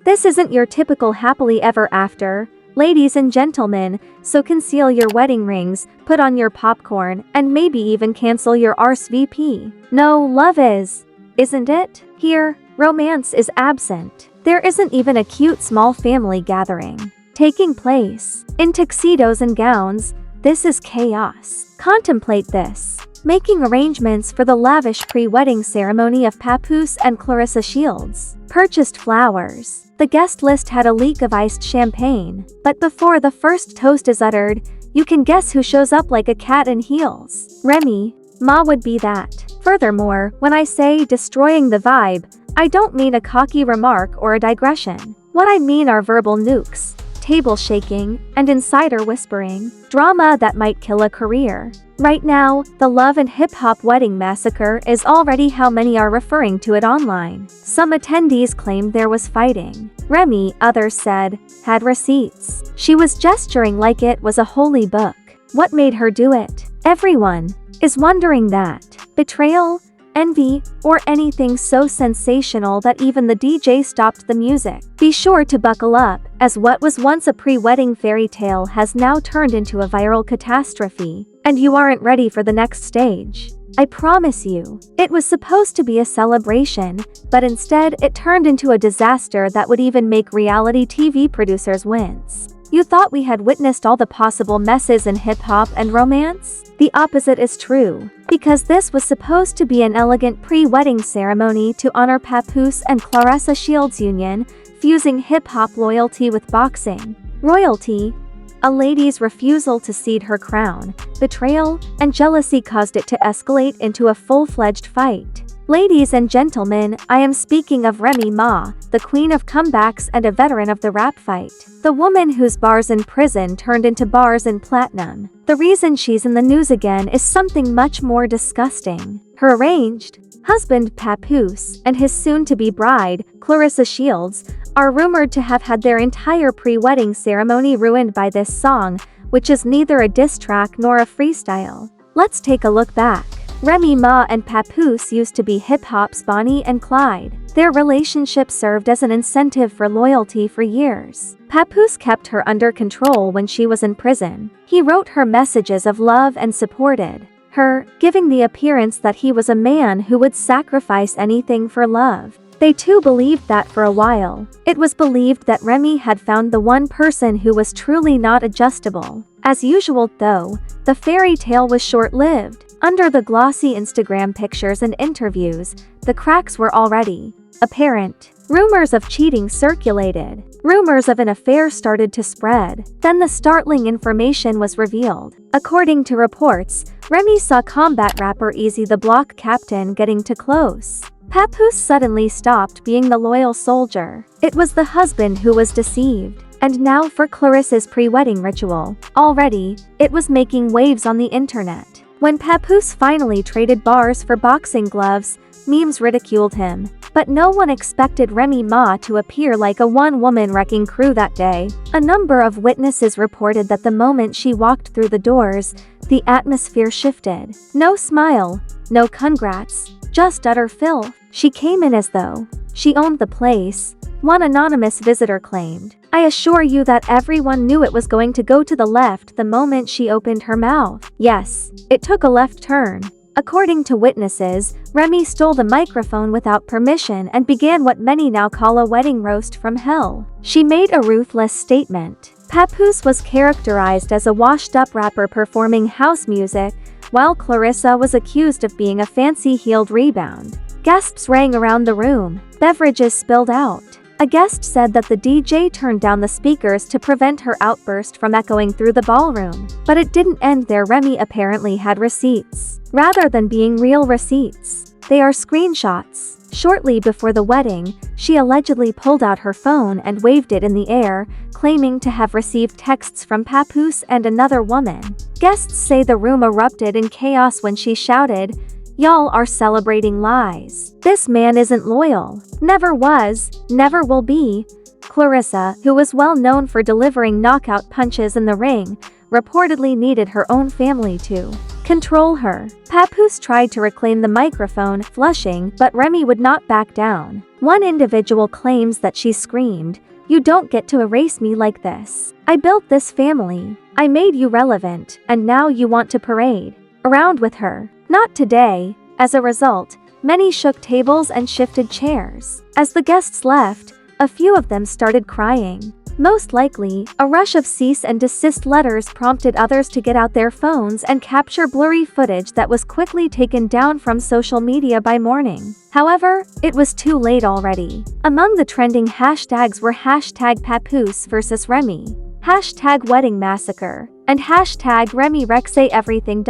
This isn't your typical happily ever after, ladies and gentlemen, so conceal your wedding rings, put on your popcorn, and maybe even cancel your RSVP. No, love is, isn't it? Here, romance is absent. There isn't even a cute small family gathering taking place. In tuxedos and gowns, this is chaos. Contemplate this. Making arrangements for the lavish pre-wedding ceremony of Papoose and Claressa Shields. Purchased flowers. The guest list had a leak of iced champagne. But before the first toast is uttered, you can guess who shows up like a cat in heels. Remy Ma would be that. Furthermore, when I say destroying the vibe, I don't mean a cocky remark or a digression. What I mean are verbal nukes, table shaking, and insider whispering. Drama that might kill a career. Right now, the love and hip-hop wedding massacre is already how many are referring to it online. Some attendees claimed there was fighting. Remy, others said, had receipts. She was gesturing like it was a holy book. What made her do it? Everyone is wondering that. Betrayal, envy, or anything so sensational that even the DJ stopped the music. Be sure to buckle up, as what was once a pre-wedding fairy tale has now turned into a viral catastrophe, and you aren't ready for the next stage. I promise you. It was supposed to be a celebration, but instead it turned into a disaster that would even make reality TV producers wince. You thought we had witnessed all the possible messes in hip-hop and romance? The opposite is true, because this was supposed to be an elegant pre-wedding ceremony to honor Papoose and Claressa Shields' union, fusing hip-hop loyalty with boxing royalty. A lady's refusal to cede her crown, betrayal, and jealousy caused it to escalate into a full-fledged fight. Ladies and gentlemen, I am speaking of Remy Ma, the queen of comebacks and a veteran of the rap fight. The woman whose bars in prison turned into bars in platinum. The reason she's in the news again is something much more disgusting. Her arranged husband Papoose and his soon-to-be bride, Claressa Shields, are rumored to have had their entire pre-wedding ceremony ruined by this song, which is neither a diss track nor a freestyle. Let's take a look back. Remy Ma and Papoose used to be hip-hop's Bonnie and Clyde. Their relationship served as an incentive for loyalty for years. Papoose kept her under control when she was in prison. He wrote her messages of love and supported her, giving the appearance that he was a man who would sacrifice anything for love. They too believed that for a while. It was believed that Remy had found the one person who was truly not adjustable. As usual, though, the fairy tale was short-lived. Under the glossy Instagram pictures and interviews, the cracks were already apparent. Rumors of cheating circulated. Rumors of an affair started to spread. Then the startling information was revealed. According to reports, Remy saw combat rapper Easy the Block Captain getting too close. Papoose suddenly stopped being the loyal soldier. It was the husband who was deceived. And now for Claressa's pre-wedding ritual. Already, it was making waves on the internet. When Papoose finally traded bars for boxing gloves, memes ridiculed him. But no one expected Remy Ma to appear like a one-woman wrecking crew that day. A number of witnesses reported that the moment she walked through the doors, the atmosphere shifted. No smile, no congrats, just utter filth. She came in as though she owned the place, one anonymous visitor claimed. I assure you that everyone knew it was going to go to the left the moment she opened her mouth. Yes, it took a left turn. According to witnesses, Remy stole the microphone without permission and began what many now call a wedding roast from hell. She made a ruthless statement. Papoose was characterized as a washed-up rapper performing house music, while Claressa was accused of being a fancy-heeled rebound. Gasps rang around the room. Beverages spilled out. A guest said that the DJ turned down the speakers to prevent her outburst from echoing through the ballroom. But it didn't end there. Remy apparently had receipts. Rather than being real receipts, they are screenshots. Shortly before the wedding, she allegedly pulled out her phone and waved it in the air, claiming to have received texts from Papoose and another woman. Guests say the room erupted in chaos when she shouted, "Y'all are celebrating lies. This man isn't loyal. Never was, never will be." Claressa, who was well known for delivering knockout punches in the ring, reportedly needed her own family to control her. Papoose tried to reclaim the microphone, flushing, but Remy would not back down. One individual claims that she screamed, "You don't get to erase me like this. I built this family. I made you relevant, and now you want to parade around with her. Not today." As a result, many shook tables and shifted chairs. As the guests left, a few of them started crying. Most likely, a rush of cease and desist letters prompted others to get out their phones and capture blurry footage that was quickly taken down from social media by morning. However, it was too late already. Among the trending hashtags were hashtag Papoose vs Remy, hashtag wedding massacre, and hashtag Remy Rexay everything.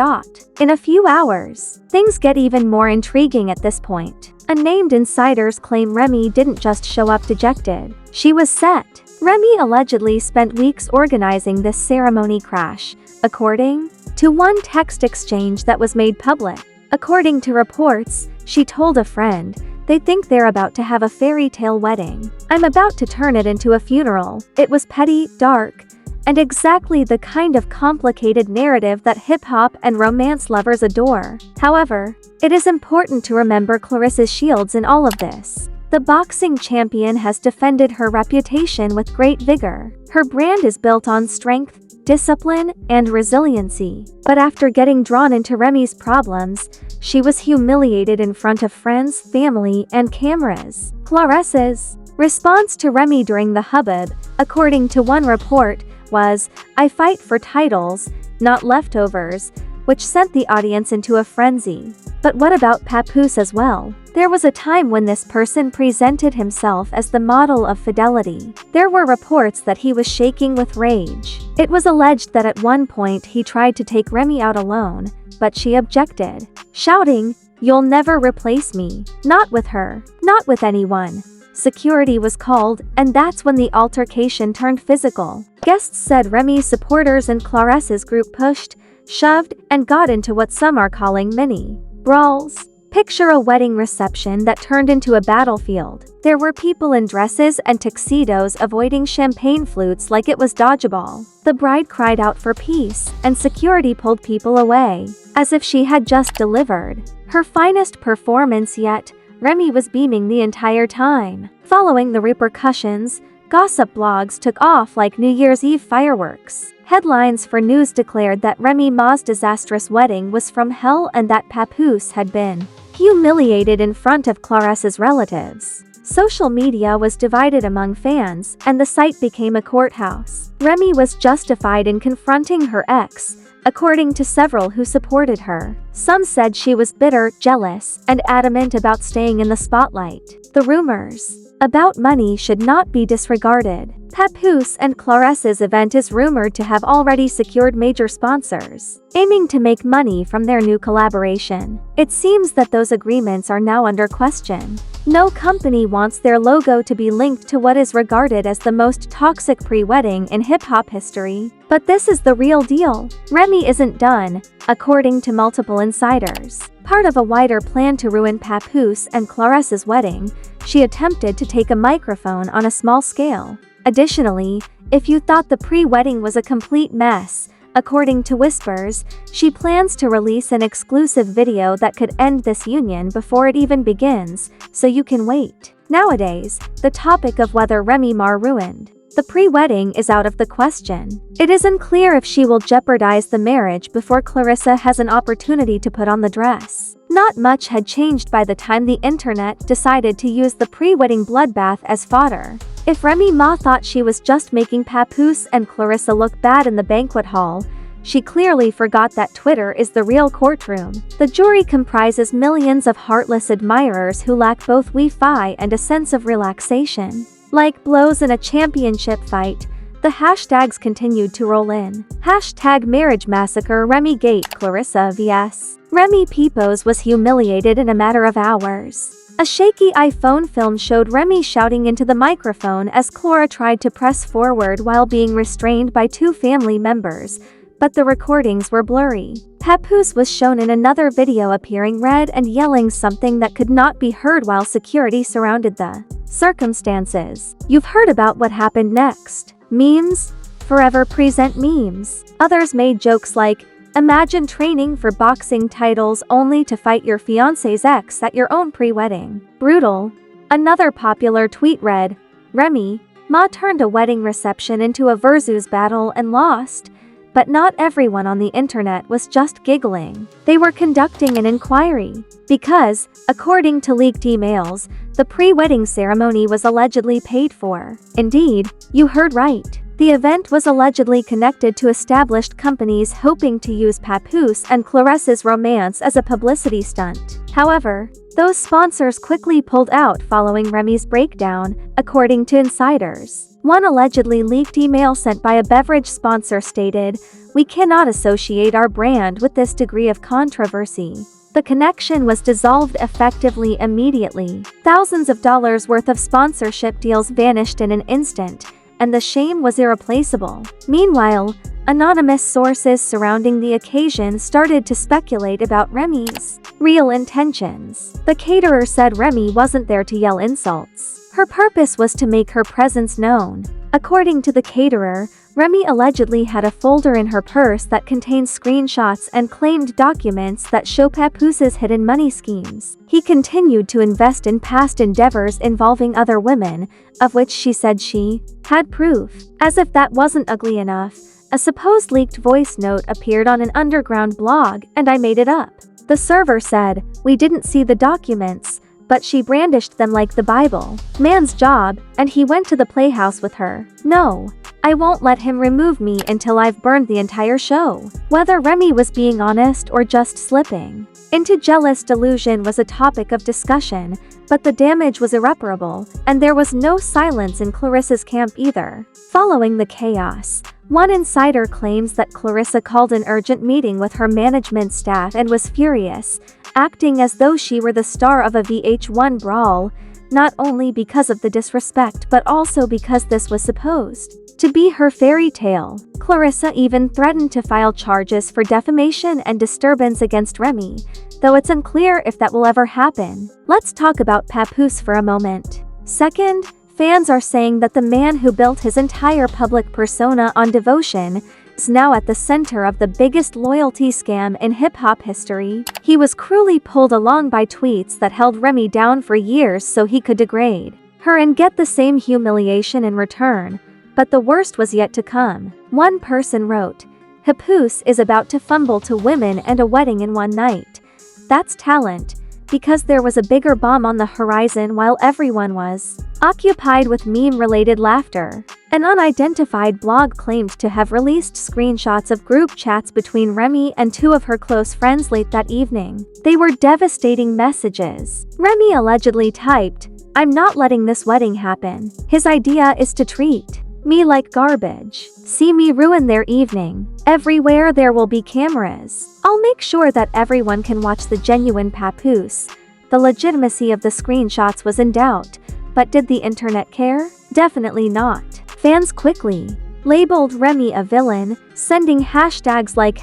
In a few hours, things get even more intriguing at this point. Unnamed insiders claim Remy didn't just show up dejected. She was set. Remy allegedly spent weeks organizing this ceremony crash, according to one text exchange that was made public. According to reports, she told a friend, "They think they're about to have a fairy tale wedding. I'm about to turn it into a funeral." It was petty, dark, and exactly the kind of complicated narrative that hip-hop and romance lovers adore. However, it is important to remember Claressa's shields in all of this. The boxing champion has defended her reputation with great vigor. Her brand is built on strength, discipline, and resiliency. But after getting drawn into Remy's problems, she was humiliated in front of friends, family, and cameras. Claressa's response to Remy during the hubbub, according to one report, was, "I fight for titles, not leftovers," which sent the audience into a frenzy. But what about Papoose as well? There was a time when this person presented himself as the model of fidelity. There were reports that he was shaking with rage. It was alleged that at one point he tried to take Remy out alone, but she objected, shouting, "You'll never replace me. Not with her. Not with anyone." Security was called, and that's when the altercation turned physical. Guests said Remy's supporters and Claressa's group pushed, shoved, and got into what some are calling mini brawls. Picture a wedding reception that turned into a battlefield. There were people in dresses and tuxedos avoiding champagne flutes like it was dodgeball. The bride cried out for peace, and security pulled people away, as if she had just delivered her finest performance yet. Remy was beaming the entire time. Following the repercussions, gossip blogs took off like New Year's Eve fireworks. Headlines for news declared that Remy Ma's disastrous wedding was from hell and that Papoose had been humiliated in front of Claressa's relatives. Social media was divided among fans, and the site became a courthouse. Remy was justified in confronting her ex, according to several who supported her. Some said she was bitter, jealous, and adamant about staying in the spotlight. The rumors about money should not be disregarded. Papoose and Claressa's event is rumored to have already secured major sponsors, aiming to make money from their new collaboration. It seems that those agreements are now under question. No company wants their logo to be linked to what is regarded as the most toxic pre-wedding in hip-hop history. But this is the real deal. Remy isn't done, according to multiple insiders. Part of a wider plan to ruin Papoose and Claressa's wedding, she attempted to take a microphone on a small scale. Additionally, if you thought the pre-wedding was a complete mess, according to whispers, she plans to release an exclusive video that could end this union before it even begins, so you can wait. Nowadays, the topic of whether Remy Ma ruined the pre-wedding is out of the question. It is unclear if she will jeopardize the marriage before Claressa has an opportunity to put on the dress. Not much had changed by the time the internet decided to use the pre-wedding bloodbath as fodder. If Remy Ma thought she was just making Papoose and Claressa look bad in the banquet hall, she clearly forgot that Twitter is the real courtroom. The jury comprises millions of heartless admirers who lack both Wi-Fi and a sense of relaxation. Like blows in a championship fight, the hashtags continued to roll in. Hashtag marriage massacre Remy Gate Claressa vs. Remy Papoose was humiliated in a matter of hours. A shaky iPhone film showed Remy shouting into the microphone as Clara tried to press forward while being restrained by two family members, but the recordings were blurry. Papoose was shown in another video appearing red and yelling something that could not be heard while security surrounded the circumstances. You've heard about what happened next. Memes forever present memes. Others made jokes like, "Imagine training for boxing titles only to fight your fiancé's ex at your own pre-wedding. Brutal." Another popular tweet read, Remy Ma turned a wedding reception into a versus battle and lost. But not everyone on the internet was just giggling. They were conducting an inquiry. Because, according to leaked emails, the pre-wedding ceremony was allegedly paid for. Indeed, you heard right. The event was allegedly connected to established companies hoping to use Papoose and Claressa's romance as a publicity stunt. However, those sponsors quickly pulled out following Remy's breakdown, according to insiders. One allegedly leaked email sent by a beverage sponsor stated, "We cannot associate our brand with this degree of controversy." The connection was dissolved effectively immediately. Thousands of dollars worth of sponsorship deals vanished in an instant, and the shame was irreplaceable. Meanwhile, anonymous sources surrounding the occasion started to speculate about Remy's real intentions. The caterer said Remy wasn't there to yell insults. Her purpose was to make her presence known. According to the caterer, Remy allegedly had a folder in her purse that contained screenshots and claimed documents that show Papoose's hidden money schemes. He continued to invest in past endeavors involving other women, of which she said she had proof. As if that wasn't ugly enough, a supposed leaked voice note appeared on an underground blog, and I made it up. The server said, "We didn't see the documents, but she brandished them like the Bible. Man's job, and he went to the playhouse with her. No, I won't let him remove me until I've burned the entire show." Whether Remy was being honest or just slipping into jealous delusion was a topic of discussion, but the damage was irreparable, and there was no silence in Claressa's camp either. Following the chaos, one insider claims that Claressa called an urgent meeting with her management staff and was furious, acting as though she were the star of a VH1 brawl, not only because of the disrespect but also because this was supposed to be her fairy tale. Claressa even threatened to file charges for defamation and disturbance against Remy, though it's unclear if that will ever happen. Let's talk about Papoose for a moment. Second, fans are saying that the man who built his entire public persona on devotion is now at the center of the biggest loyalty scam in hip-hop history. He was cruelly pulled along by tweets that held Remy down for years so he could degrade her and get the same humiliation in return. But the worst was yet to come. One person wrote, "Papoose is about to fumble to women and a wedding in one night. That's talent, because there was a bigger bomb on the horizon while everyone was occupied with meme-related laughter." An unidentified blog claimed to have released screenshots of group chats between Remy and two of her close friends late that evening. They were devastating messages. Remy allegedly typed, "I'm not letting this wedding happen. His idea is to treat me like garbage. See me ruin their evening. Everywhere there will be cameras. I'll make sure that everyone can watch the genuine Papoose." The legitimacy of the screenshots was in doubt, but did the internet care? Definitely not. Fans quickly labeled Remy a villain, sending hashtags like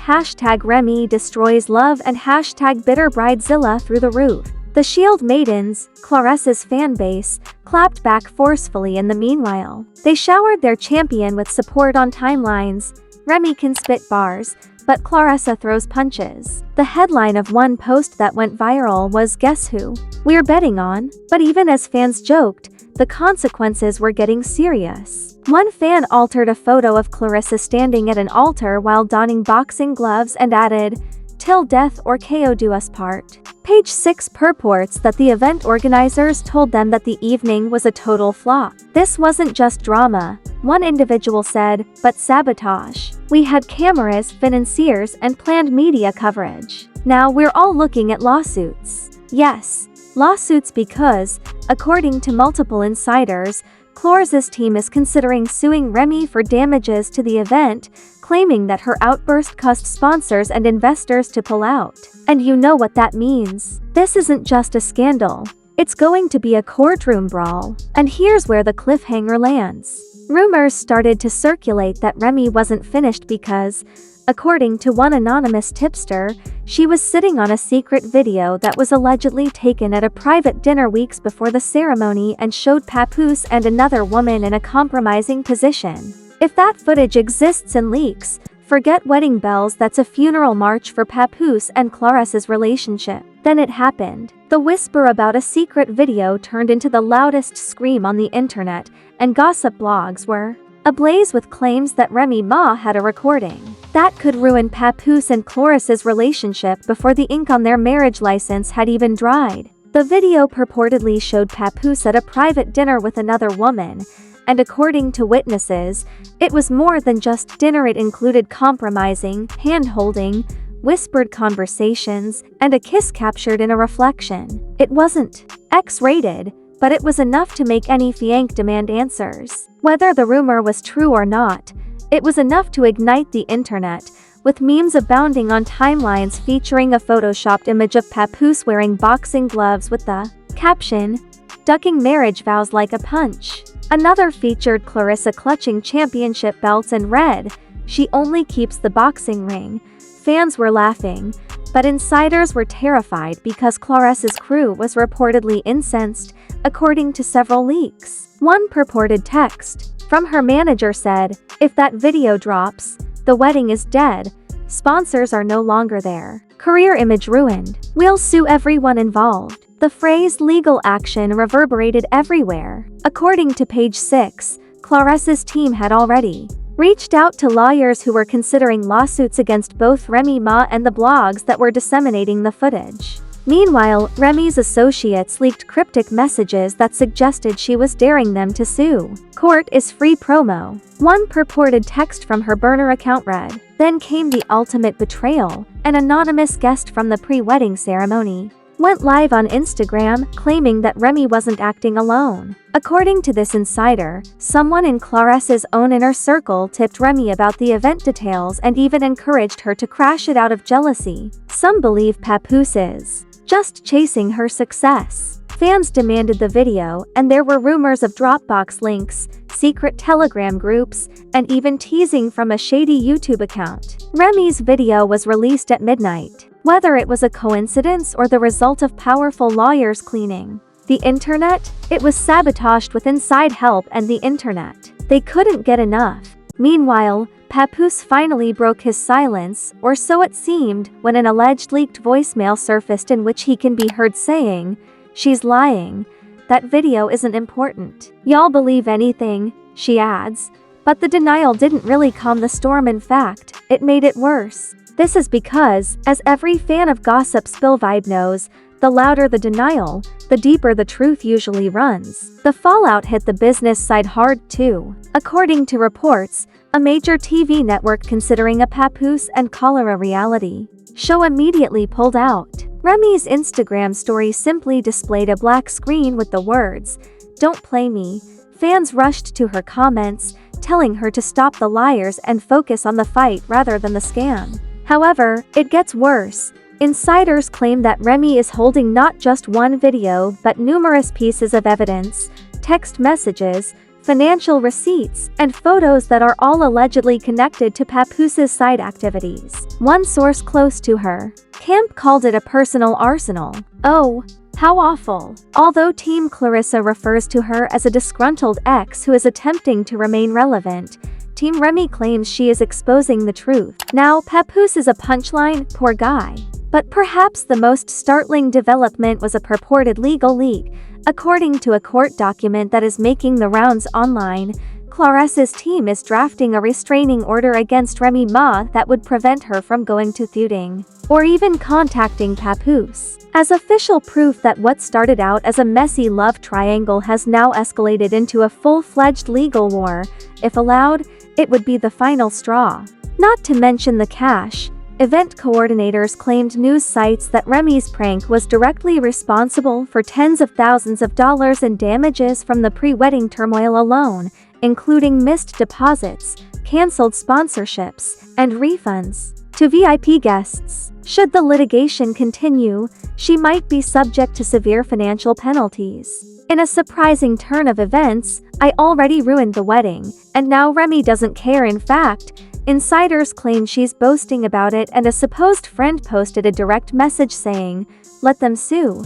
#Remy destroys love and #BitterBridezilla through the roof. The Shield Maidens, Claressa's fanbase, clapped back forcefully in the meanwhile. They showered their champion with support on timelines. Remy can spit bars, but Claressa throws punches. The headline of one post that went viral was, "Guess who we're betting on?" But even as fans joked, the consequences were getting serious. One fan altered a photo of Claressa standing at an altar while donning boxing gloves and added, "Till death or KO do us part." Page 6 purports that the event organizers told them that the evening was a total flop. This wasn't just drama, one individual said, but sabotage. "We had cameras, financiers, and planned media coverage. Now we're all looking at lawsuits." Yes, lawsuits because, according to multiple insiders, Clara's team is considering suing Remy for damages to the event, claiming that her outburst caused sponsors and investors to pull out. And you know what that means. This isn't just a scandal. It's going to be a courtroom brawl. And here's where the cliffhanger lands. Rumors started to circulate that Remy wasn't finished because, according to one anonymous tipster, she was sitting on a secret video that was allegedly taken at a private dinner weeks before the ceremony and showed Papoose and another woman in a compromising position. If that footage exists and leaks, forget wedding bells, that's a funeral march for Papoose and Claressa's relationship. Then it happened. The whisper about a secret video turned into the loudest scream on the internet, and gossip blogs were ablaze with claims that Remy Ma had a recording that could ruin Papoose and Claressa's relationship before the ink on their marriage license had even dried. The video purportedly showed Papoose at a private dinner with another woman, and according to witnesses, it was more than just dinner. It included compromising, hand-holding, whispered conversations, and a kiss captured in a reflection. It wasn't X-rated, but it was enough to make any fianc demand answers. Whether the rumor was true or not, it was enough to ignite the internet, with memes abounding on timelines featuring a photoshopped image of Papoose wearing boxing gloves with the caption, "Ducking marriage vows like a punch." Another featured Claressa clutching championship belts in red, "She only keeps the boxing ring." Fans were laughing, but insiders were terrified because Claressa's crew was reportedly incensed, according to several leaks. One purported text from her manager said, "If that video drops, the wedding is dead. Sponsors are no longer there. Career image ruined. We'll sue everyone involved." The phrase "legal action" reverberated everywhere. According to Page 6, Claressa's team had already reached out to lawyers who were considering lawsuits against both Remy Ma and the blogs that were disseminating the footage. Meanwhile, Remy's associates leaked cryptic messages that suggested she was daring them to sue. "Court is free promo." One purported text from her burner account read, "Then came the ultimate betrayal. An anonymous guest from the pre-wedding ceremony went live on Instagram, claiming that Remy wasn't acting alone." According to this insider, someone in Claressa's own inner circle tipped Remy about the event details and even encouraged her to crash it out of jealousy. Some believe Papoose is just chasing her success. Fans demanded the video, and there were rumors of Dropbox links, secret Telegram groups, and even teasing from a shady YouTube account. Remy's video was released at midnight. Whether it was a coincidence or the result of powerful lawyers cleaning the internet, it was sabotaged with inside help and the internet. They couldn't get enough. Meanwhile, Papoose finally broke his silence, or so it seemed, when an alleged leaked voicemail surfaced in which he can be heard saying, "She's lying. That video isn't important. Y'all believe anything," she adds. But the denial didn't really calm the storm. In fact, it made it worse. This is because, as every fan of Gossip Spill vibe knows, the louder the denial, the deeper the truth usually runs. The fallout hit the business side hard too. According to reports, a major TV network considering a Papoose and Claressa reality show immediately pulled out. Remy's Instagram story simply displayed a black screen with the words, "Don't play me." Fans rushed to her comments, telling her to stop the liars and focus on the fight rather than the scam. However, it gets worse. Insiders claim that Remy is holding not just one video but numerous pieces of evidence, text messages, financial receipts, and photos that are all allegedly connected to Papoose's side activities. One source close to her camp called it a personal arsenal. Oh, how awful. Although Team Claressa refers to her as a disgruntled ex who is attempting to remain relevant, Team Remy claims she is exposing the truth. Now, Papoose is a punchline, poor guy. But perhaps the most startling development was a purported legal leak. According to a court document that is making the rounds online, Claressa's team is drafting a restraining order against Remy Ma that would prevent her from going to feuding or even contacting Papoose, as official proof that what started out as a messy love triangle has now escalated into a full-fledged legal war. If allowed, it would be the final straw. Not to mention the cash. Event coordinators claimed news sites that Remy's prank was directly responsible for tens of thousands of dollars in damages from the pre-wedding turmoil alone, including missed deposits, cancelled sponsorships, and refunds to VIP guests. Should the litigation continue, she might be subject to severe financial penalties. In a surprising turn of events, I already ruined the wedding, and now Remy doesn't care. In fact, insiders claim she's boasting about it, and a supposed friend posted a direct message saying, "Let them sue."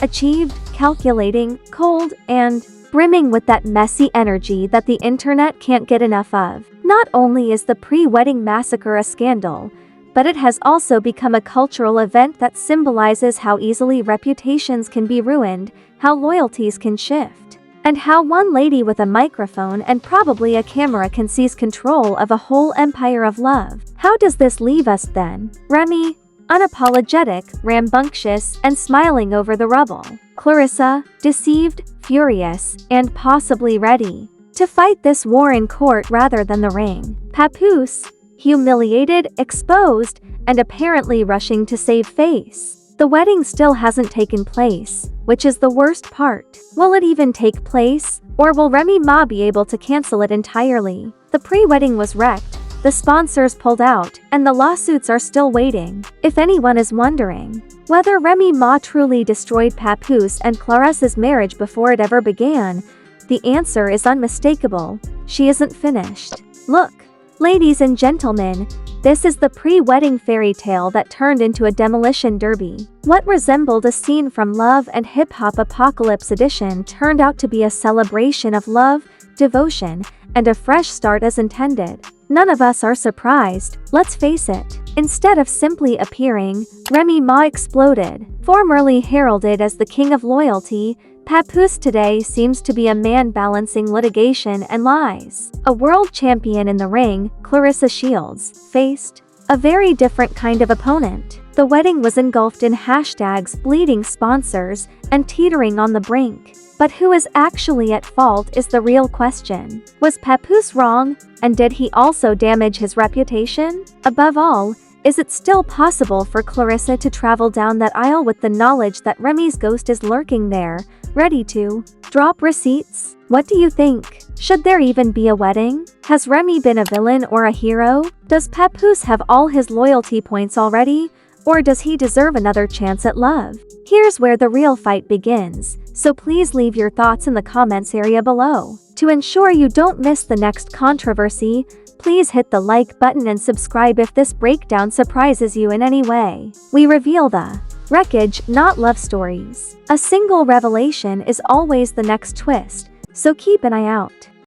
Achieved, calculating, cold, and brimming with that messy energy that the internet can't get enough of. Not only is the pre-wedding massacre a scandal, but it has also become a cultural event that symbolizes how easily reputations can be ruined, how loyalties can shift, and how one lady with a microphone and probably a camera can seize control of a whole empire of love. How does this leave us then? Remy, unapologetic, rambunctious, and smiling over the rubble. Claressa, deceived, furious, and possibly ready to fight this war in court rather than the ring. Papoose, humiliated, exposed, and apparently rushing to save face. The wedding still hasn't taken place, which is the worst part. Will it even take place, or will Remy Ma be able to cancel it entirely? The pre-wedding was wrecked, the sponsors pulled out, and the lawsuits are still waiting. If anyone is wondering whether Remy Ma truly destroyed Papoose and Claressa's marriage before it ever began, the answer is unmistakable. She isn't finished. Look, ladies and gentlemen, this is the pre-wedding fairy tale that turned into a demolition derby. What resembled a scene from Love and Hip Hop Apocalypse Edition turned out to be a celebration of love, devotion, and a fresh start as intended. None of us are surprised, let's face it. Instead of simply appearing, Remy Ma exploded. Formerly heralded as the king of loyalty, Papoose today seems to be a man balancing litigation and lies. A world champion in the ring, Claressa Shields faced a very different kind of opponent. The wedding was engulfed in hashtags, bleeding sponsors, and teetering on the brink. But who is actually at fault is the real question. Was Papoose wrong, and did he also damage his reputation? Above all, is it still possible for Claressa to travel down that aisle with the knowledge that Remy's ghost is lurking there, ready to drop receipts? What do you think? Should there even be a wedding? Has Remy been a villain or a hero? Does Papoose have all his loyalty points already, or does he deserve another chance at love? Here's where the real fight begins, so please leave your thoughts in the comments area below. To ensure you don't miss the next controversy, please hit the like button and subscribe if this breakdown surprises you in any way. We reveal the wreckage, not love stories. A single revelation is always the next twist, so keep an eye out.